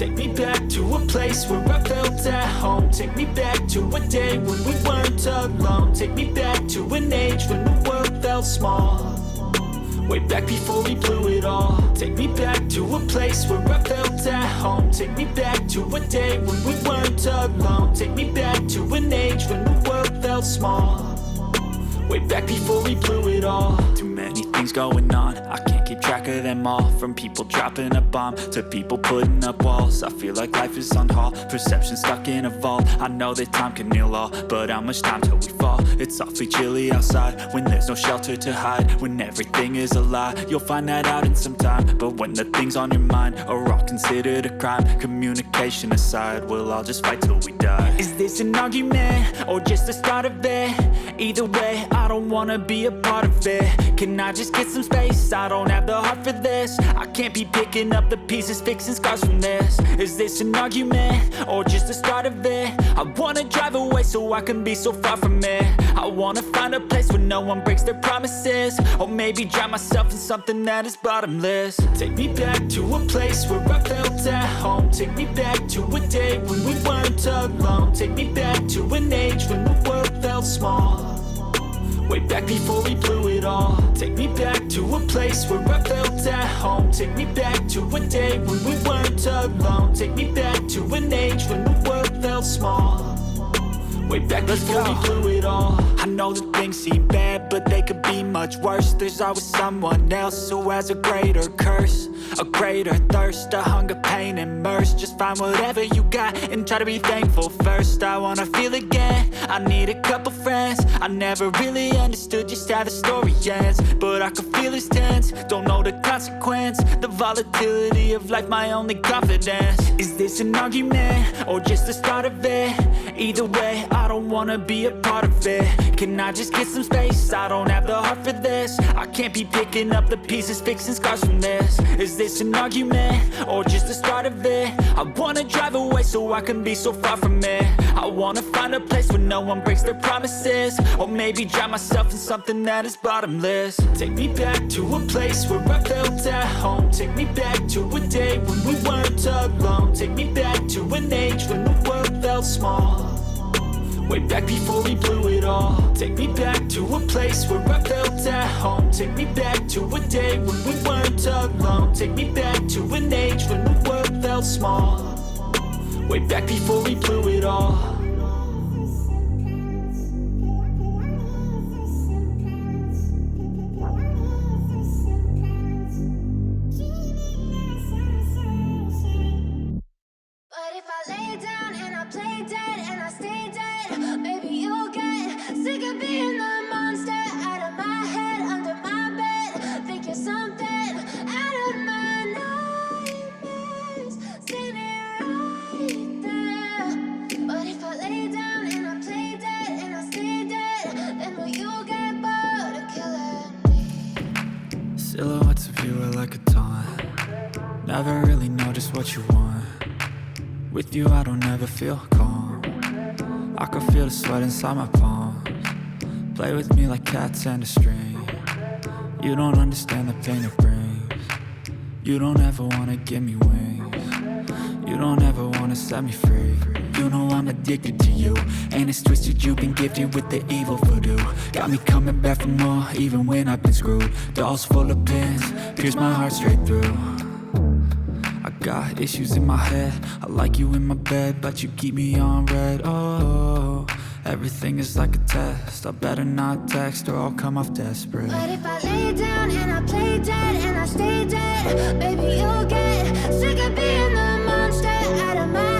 Take me back to a place where I felt at home. Take me back to a day when we weren't alone. Take me back to an age when the world felt small. Way back before we blew it all. Take me back to a place where I felt at home. Take me back to a day when we weren't alone. Take me back to an age when the world felt small. Way back before we blew it all. Too many things going on, I can't keep track of them all. From people dropping a bomb to people putting up walls. I feel like life is on hold, perception stuck in a vault. I know that time can heal all, but how much time till we fall? It's awfully chilly outside when there's no shelter to hide. When everything is a lie, you'll find that out in some time. But when the things on your mind are all considered a crime, communication aside, we'll all just fight till we die. Is this an argument or just the start of it? Either way, I don't wanna be a part of it. Can I just get some space? I don't have the heart for this. I can't be picking up the pieces, fixing scars from this. Is this an argument or just the start of it? I wanna drive away so I can be so far from it. I wanna find a place where no one breaks their promises. Or maybe drown myself in something that is bottomless. Take me back to a place where I felt at home. Take me back to a day when we weren't alone. Take me back to an age when the world felt small. Way back before we blew it all. Take me back to a place where I felt at home. Take me back to a day when we weren't alone. Take me back to an age when the world felt small. Way back before we blew it all. I know that things seem bad, but they could be much worse. There's always someone else who has a greater curse, a greater thirst, a hunger, pain, and mercy. Just find whatever you got and try to be thankful first. I wanna feel again, I need a couple friends. I never really understood just how the story ends, but I can feel it's tense, don't know the consequence. The volatility of life, my only confidence. Is this an argument or just the start of it? Either way, I don't wanna be a part of it. Can I just get some space? I don't have the heart for this. I can't be picking up the pieces, fixing scars from this. Is this an argument or just the start of it? I wanna drive away so I can be so far from it. I wanna find a place where no one breaks their promises. Or maybe drown myself in something that is bottomless. Take me back to a place where I felt at home. Take me back to a day when we weren't alone. Take me back to an age when the world felt small. Way back before we blew it all. Take me back to a place where I felt at home. Take me back to a day when we weren't alone. Take me back to an age when the world felt small. Way back before we blew it all. But if I lay down and I play dead and I stay dead, maybe you'll get sick of being the monster out of my head, under my bed. Think you're something out of my nightmares, standing right there. But if I lay down and I play dead and I stay dead, then will you get bored of killing me? Silhouettes of you are like a taunt. Never really know just what you want. With you I don't ever feel calm. I can feel the sweat inside my palms. Play with me like cats and a string. You don't understand the pain it brings. You don't ever wanna give me wings. You don't ever wanna set me free. You know I'm addicted to you, and it's twisted, you've been gifted with the evil voodoo. Got me coming back for more, even when I've been screwed. Dolls full of pins, pierce my heart straight through. I got issues in my head, I like you in my bed, but you keep me on red. Oh, everything is like a test, I better not text or I'll come off desperate. But if I lay down and I play dead and I stay dead, baby you'll get sick of being the monster out of my